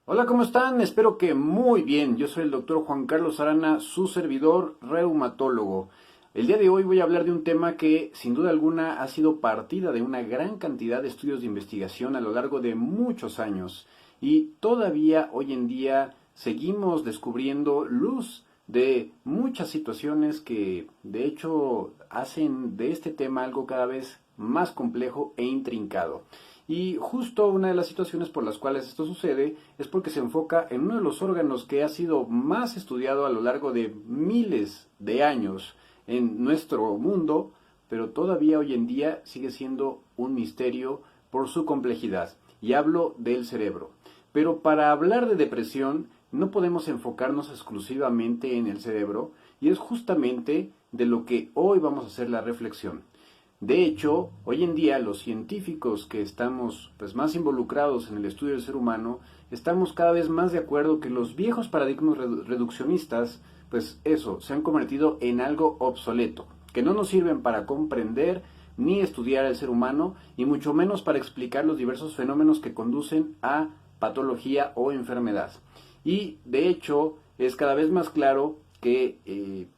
Hola, ¿cómo están? Espero que muy bien. Yo soy el doctor Juan Carlos Arana, su servidor reumatólogo. El día de hoy voy a hablar de un tema que sin duda alguna ha sido partida de una gran cantidad de estudios de investigación a lo largo de muchos años y todavía hoy en día seguimos descubriendo luz de muchas situaciones que de hecho hacen de este tema algo cada vez más complejo e intrincado. Y justo una de las situaciones por las cuales esto sucede es porque se enfoca en uno de los órganos que ha sido más estudiado a lo largo de miles de años en nuestro mundo, pero todavía hoy en día sigue siendo un misterio por su complejidad. Y hablo del cerebro. Pero para hablar de depresión no podemos enfocarnos exclusivamente en el cerebro y es justamente de lo que hoy vamos a hacer la reflexión. De hecho, hoy en día los científicos que estamos más involucrados en el estudio del ser humano, estamos cada vez más de acuerdo que los viejos paradigmas reduccionistas, se han convertido en algo obsoleto, que no nos sirven para comprender ni estudiar al ser humano, y mucho menos para explicar los diversos fenómenos que conducen a patología o enfermedad. Y de hecho, es cada vez más claro que,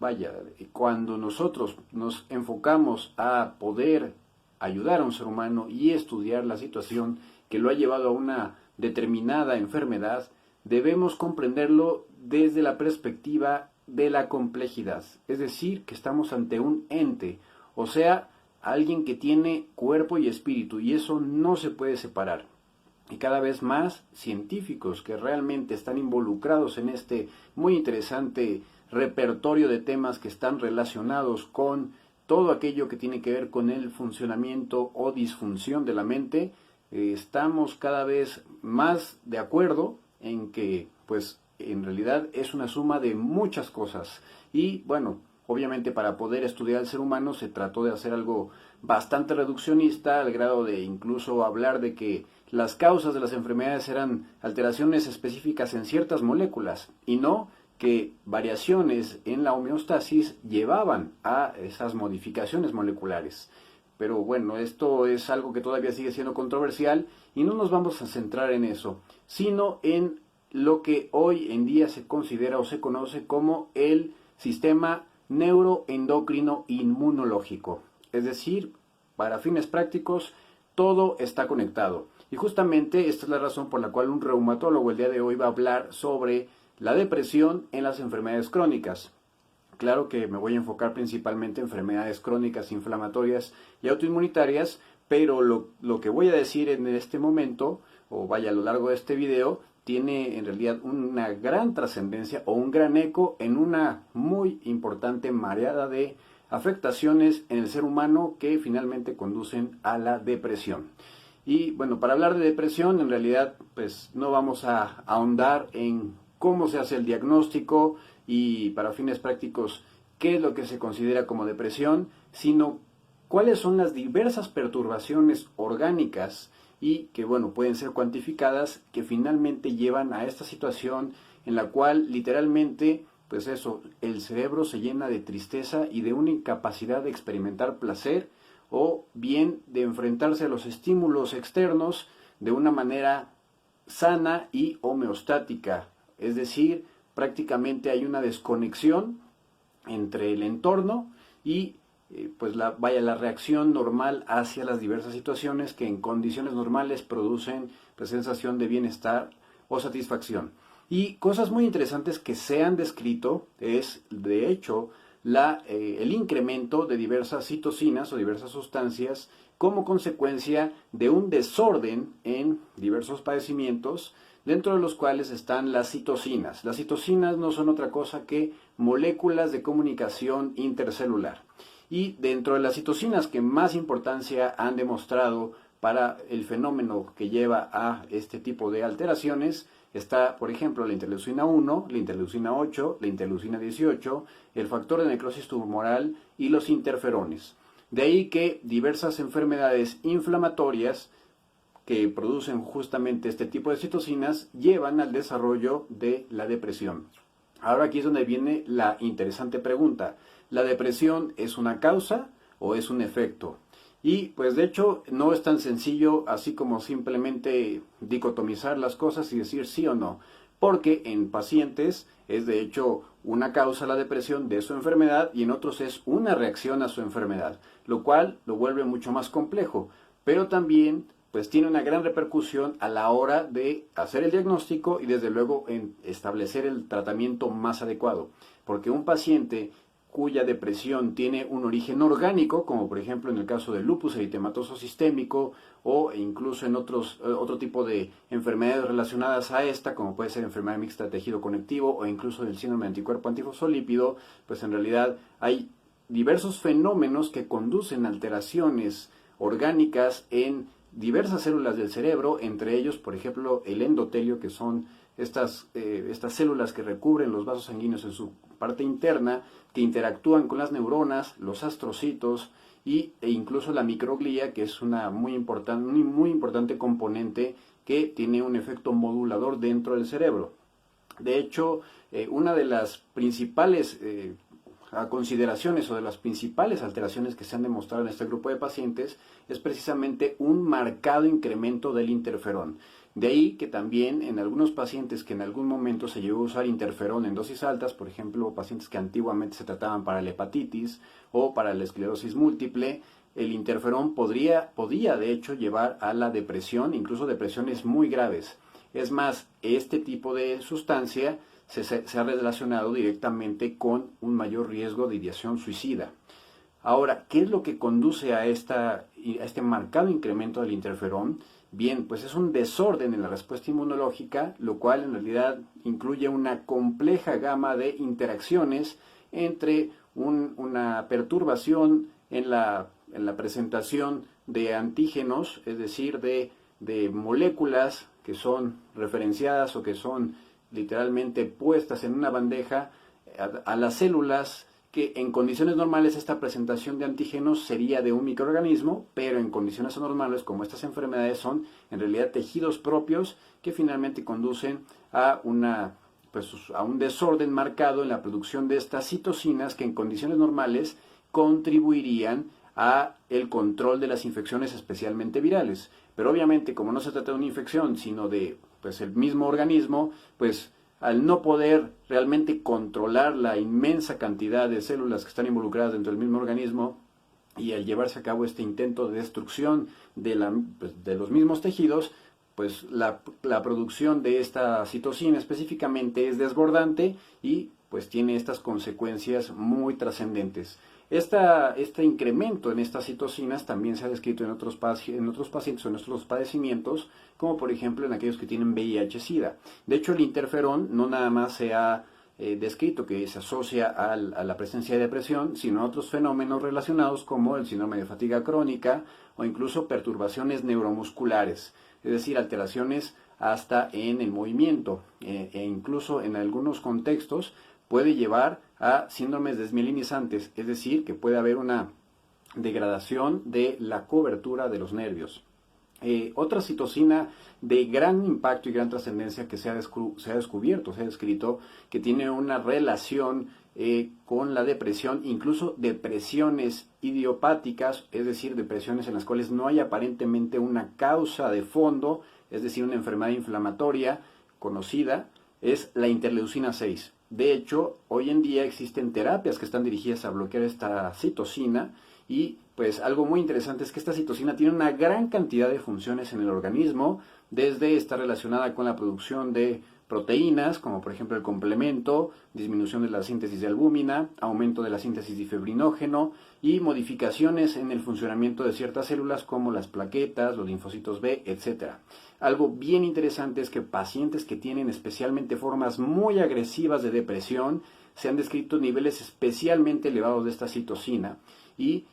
cuando nosotros nos enfocamos a poder ayudar a un ser humano y estudiar la situación que lo ha llevado a una determinada enfermedad, debemos comprenderlo desde la perspectiva de la complejidad. Es decir, que estamos ante un ente, o sea, alguien que tiene cuerpo y espíritu, y eso no se puede separar. Y cada vez más científicos que realmente están involucrados en este muy interesante repertorio de temas que están relacionados con todo aquello que tiene que ver con el funcionamiento o disfunción de la mente. Estamos cada vez más de acuerdo en que en realidad es una suma de muchas cosas. Y bueno, obviamente para poder estudiar al ser humano se trató de hacer algo bastante reduccionista, al grado de incluso hablar de que las causas de las enfermedades eran alteraciones específicas en ciertas moléculas y no que variaciones en la homeostasis llevaban a esas modificaciones moleculares. Pero bueno, esto es algo que todavía sigue siendo controversial y no nos vamos a centrar en eso, sino en lo que hoy en día se considera o se conoce como el sistema neuroendocrino inmunológico. Es decir, para fines prácticos, todo está conectado. Y justamente esta es la razón por la cual un reumatólogo el día de hoy va a hablar sobre la depresión en las enfermedades crónicas. Claro que me voy a enfocar principalmente en enfermedades crónicas, inflamatorias y autoinmunitarias, pero lo que voy a decir en este momento, o vaya a lo largo de este video, tiene en realidad una gran trascendencia o un gran eco en una muy importante mareada de afectaciones en el ser humano que finalmente conducen a la depresión. Y bueno, para hablar de depresión, en realidad no vamos a ahondar en cómo se hace el diagnóstico y para fines prácticos qué es lo que se considera como depresión, sino cuáles son las diversas perturbaciones orgánicas y que bueno, pueden ser cuantificadas, que finalmente llevan a esta situación en la cual literalmente el cerebro se llena de tristeza y de una incapacidad de experimentar placer o bien de enfrentarse a los estímulos externos de una manera sana y homeostática. Es decir, prácticamente hay una desconexión entre el entorno y la reacción normal hacia las diversas situaciones que en condiciones normales producen sensación de bienestar o satisfacción. Y cosas muy interesantes que se han descrito es, de hecho, el incremento de diversas citocinas o diversas sustancias como consecuencia de un desorden en diversos padecimientos, dentro de los cuales están las citocinas. Las citocinas no son otra cosa que moléculas de comunicación intercelular. Y dentro de las citocinas que más importancia han demostrado para el fenómeno que lleva a este tipo de alteraciones, está, por ejemplo, la interleucina 1, la interleucina 8, la interleucina 18, el factor de necrosis tumoral y los interferones. De ahí que diversas enfermedades inflamatorias que producen justamente este tipo de citocinas llevan al desarrollo de la depresión. Ahora aquí es donde viene la interesante pregunta. ¿La depresión es una causa o es un efecto? Y pues de hecho no es tan sencillo así como simplemente dicotomizar las cosas y decir sí o no, porque en pacientes es de hecho una causa la depresión de su enfermedad y en otros es una reacción a su enfermedad, lo cual lo vuelve mucho más complejo, pero también pues tiene una gran repercusión a la hora de hacer el diagnóstico y desde luego en establecer el tratamiento más adecuado, porque un paciente cuya depresión tiene un origen orgánico, como por ejemplo en el caso del lupus eritematoso sistémico o incluso en otro tipo de enfermedades relacionadas a esta, como puede ser enfermedad mixta de tejido conectivo o incluso del síndrome de anticuerpo antifosfolípido, pues en realidad hay diversos fenómenos que conducen a alteraciones orgánicas en diversas células del cerebro, entre ellos, por ejemplo, el endotelio, que son estas células que recubren los vasos sanguíneos en su parte interna, que interactúan con las neuronas, los astrocitos e incluso la microglía, que es un muy importante componente que tiene un efecto modulador dentro del cerebro. De hecho, una de las principales consideraciones o de las principales alteraciones que se han demostrado en este grupo de pacientes es precisamente un marcado incremento del interferón. De ahí que también en algunos pacientes que en algún momento se llegó a usar interferón en dosis altas, por ejemplo, pacientes que antiguamente se trataban para la hepatitis o para la esclerosis múltiple, el interferón podía de hecho llevar a la depresión, incluso depresiones muy graves. Es más, este tipo de sustancia se ha relacionado directamente con un mayor riesgo de ideación suicida. Ahora, ¿qué es lo que conduce a este marcado incremento del interferón? Bien, pues es un desorden en la respuesta inmunológica, lo cual en realidad incluye una compleja gama de interacciones entre una perturbación en la presentación de antígenos, es decir, de moléculas que son referenciadas o que son literalmente puestas en una bandeja a las células, que en condiciones normales esta presentación de antígenos sería de un microorganismo, pero en condiciones anormales, como estas enfermedades, son en realidad tejidos propios que finalmente conducen a un desorden marcado en la producción de estas citocinas que en condiciones normales contribuirían a el control de las infecciones, especialmente virales. Pero obviamente, como no se trata de una infección, sino de el mismo organismo, pues al no poder realmente controlar la inmensa cantidad de células que están involucradas dentro del mismo organismo y al llevarse a cabo este intento de destrucción de los mismos tejidos, pues la producción de esta citocina específicamente es desbordante y pues tiene estas consecuencias muy trascendentes. Este incremento en estas citocinas también se ha descrito en otros pacientes o en otros padecimientos, como por ejemplo en aquellos que tienen VIH-Sida. De hecho, el interferón no nada más se ha descrito que se asocia a la presencia de depresión, sino a otros fenómenos relacionados como el síndrome de fatiga crónica o incluso perturbaciones neuromusculares, es decir, alteraciones hasta en el movimiento e incluso en algunos contextos puede llevar a síndromes desmielinizantes, es decir, que puede haber una degradación de la cobertura de los nervios. Otra citocina de gran impacto y gran trascendencia que se ha descrito, que tiene una relación con la depresión, incluso depresiones idiopáticas, es decir, depresiones en las cuales no hay aparentemente una causa de fondo, es decir, una enfermedad inflamatoria conocida, es la interleucina 6. De hecho, hoy en día existen terapias que están dirigidas a bloquear esta citocina y pues algo muy interesante es que esta citocina tiene una gran cantidad de funciones en el organismo, desde estar relacionada con la producción de proteínas, como por ejemplo el complemento, disminución de la síntesis de albúmina, aumento de la síntesis de fibrinógeno y modificaciones en el funcionamiento de ciertas células como las plaquetas, los linfocitos B, etc. Algo bien interesante es que pacientes que tienen especialmente formas muy agresivas de depresión se han descrito niveles especialmente elevados de esta citocina y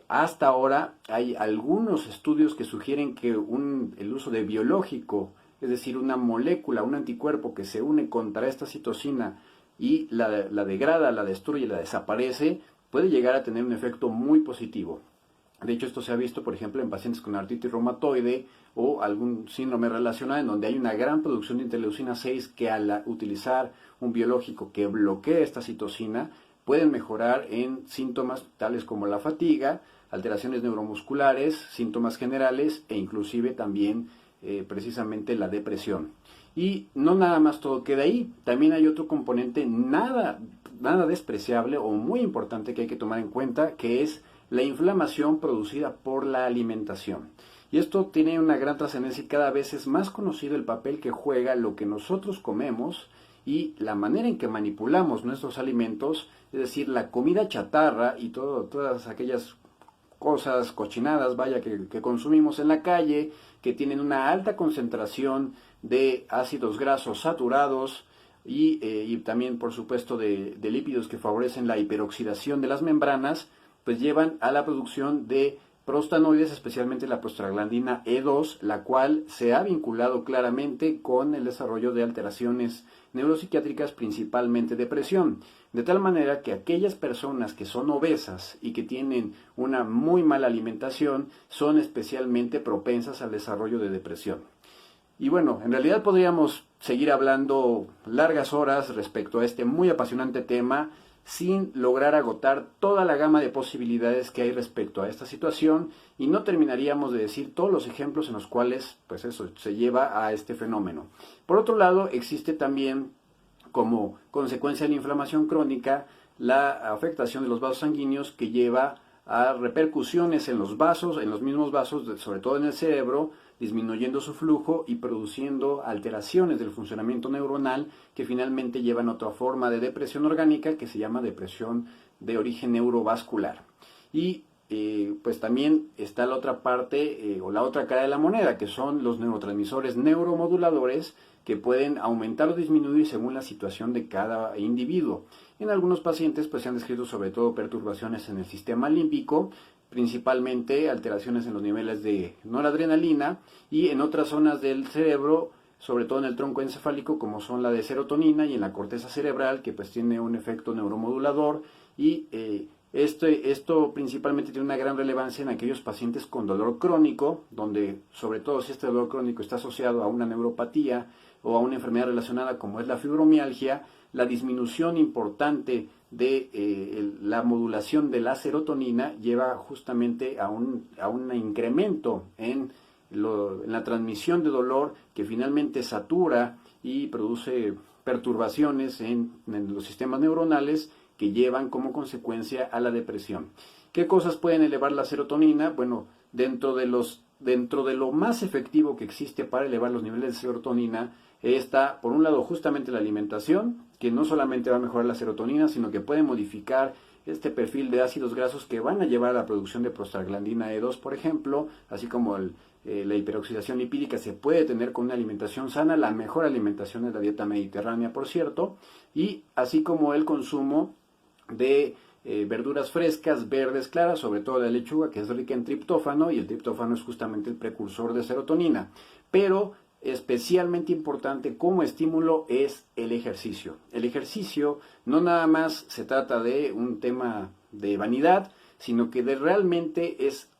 hasta ahora hay algunos estudios que sugieren que el uso de biológico, es decir, una molécula, un anticuerpo que se une contra esta citocina y la degrada, la destruye, la desaparece, puede llegar a tener un efecto muy positivo. De hecho, esto se ha visto, por ejemplo, en pacientes con artritis reumatoide o algún síndrome relacionado en donde hay una gran producción de interleucina 6 que al utilizar un biológico que bloquea esta citocina pueden mejorar en síntomas tales como la fatiga, alteraciones neuromusculares, síntomas generales e inclusive también precisamente la depresión. Y no nada más todo queda ahí, también hay otro componente nada despreciable o muy importante que hay que tomar en cuenta, que es la inflamación producida por la alimentación. Y esto tiene una gran trascendencia y cada vez es más conocido el papel que juega lo que nosotros comemos y la manera en que manipulamos nuestros alimentos, es decir, la comida chatarra y todas aquellas cosas cochinadas, vaya, que consumimos en la calle, que tienen una alta concentración de ácidos grasos saturados y también, por supuesto, de lípidos que favorecen la hiperoxidación de las membranas, pues llevan a la producción de prostanoides, especialmente la prostaglandina E2, la cual se ha vinculado claramente con el desarrollo de alteraciones neuropsiquiátricas, principalmente depresión. De tal manera que aquellas personas que son obesas y que tienen una muy mala alimentación son especialmente propensas al desarrollo de depresión. Y bueno, en realidad podríamos seguir hablando largas horas respecto a este muy apasionante tema sin lograr agotar toda la gama de posibilidades que hay respecto a esta situación y no terminaríamos de decir todos los ejemplos en los cuales pues eso se lleva a este fenómeno. Por otro lado, existe también como consecuencia de la inflamación crónica la afectación de los vasos sanguíneos que lleva a repercusiones en los vasos, en los mismos vasos, sobre todo en el cerebro, disminuyendo su flujo y produciendo alteraciones del funcionamiento neuronal que finalmente llevan a otra forma de depresión orgánica que se llama depresión de origen neurovascular. Y pues también está la otra parte o la otra cara de la moneda, que son los neurotransmisores neuromoduladores que pueden aumentar o disminuir según la situación de cada individuo. En algunos pacientes pues se han descrito sobre todo perturbaciones en el sistema límbico, principalmente alteraciones en los niveles de noradrenalina y en otras zonas del cerebro, sobre todo en el tronco encefálico, como son la de serotonina y en la corteza cerebral, que pues tiene un efecto neuromodulador y esto principalmente tiene una gran relevancia en aquellos pacientes con dolor crónico, donde sobre todo si este dolor crónico está asociado a una neuropatía o a una enfermedad relacionada como es la fibromialgia, la disminución importante de la modulación de la serotonina lleva justamente a un incremento en la transmisión de dolor que finalmente satura y produce perturbaciones en los sistemas neuronales que llevan como consecuencia a la depresión. ¿Qué cosas pueden elevar la serotonina? Bueno, dentro de lo más efectivo que existe para elevar los niveles de serotonina está, por un lado, justamente la alimentación, que no solamente va a mejorar la serotonina, sino que puede modificar este perfil de ácidos grasos que van a llevar a la producción de prostaglandina E2, por ejemplo, así como la hiperoxidación lipídica se puede tener con una alimentación sana. La mejor alimentación es la dieta mediterránea, por cierto, y así como el consumo de verduras frescas, verdes, claras, sobre todo la lechuga, que es rica en triptófano, y el triptófano es justamente el precursor de serotonina. Pero especialmente importante como estímulo es el ejercicio. El ejercicio no nada más se trata de un tema de vanidad, sino que realmente es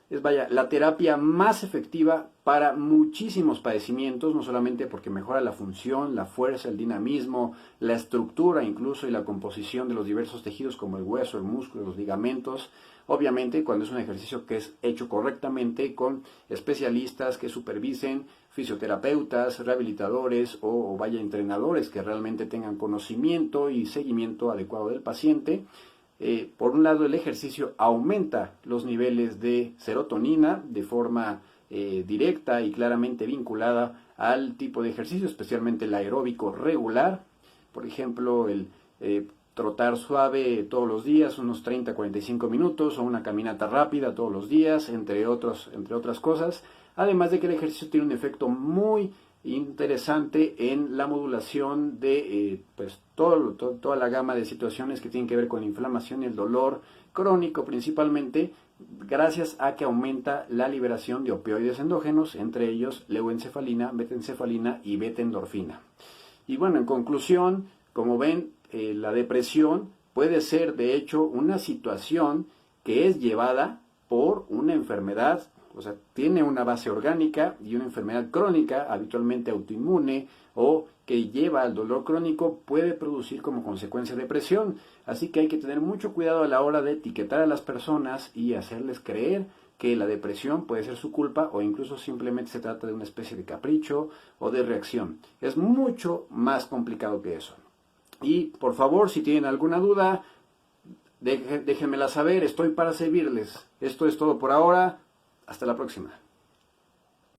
la terapia más efectiva para muchísimos padecimientos, no solamente porque mejora la función, la fuerza, el dinamismo, la estructura incluso y la composición de los diversos tejidos como el hueso, el músculo, los ligamentos. Obviamente cuando es un ejercicio que es hecho correctamente con especialistas que supervisen, fisioterapeutas, rehabilitadores o entrenadores que realmente tengan conocimiento y seguimiento adecuado del paciente. Por un lado, el ejercicio aumenta los niveles de serotonina de forma directa y claramente vinculada al tipo de ejercicio, especialmente el aeróbico regular. Por ejemplo, el trotar suave todos los días, unos 30-45 minutos, o una caminata rápida todos los días, entre otras cosas. Además de que el ejercicio tiene un efecto muy interesante en la modulación de toda la gama de situaciones que tienen que ver con la inflamación y el dolor crónico principalmente, gracias a que aumenta la liberación de opioides endógenos, entre ellos leuencefalina, betaencefalina y beta-endorfina. Y bueno, en conclusión, como ven, la depresión puede ser de hecho una situación que es llevada por una enfermedad. O sea, tiene una base orgánica y una enfermedad crónica, habitualmente autoinmune o que lleva al dolor crónico puede producir como consecuencia depresión. Así que hay que tener mucho cuidado a la hora de etiquetar a las personas y hacerles creer que la depresión puede ser su culpa o incluso simplemente se trata de una especie de capricho o de reacción. Es mucho más complicado que eso. Y por favor, si tienen alguna duda, déjenmela saber, estoy para servirles. Esto es todo por ahora, hasta la próxima.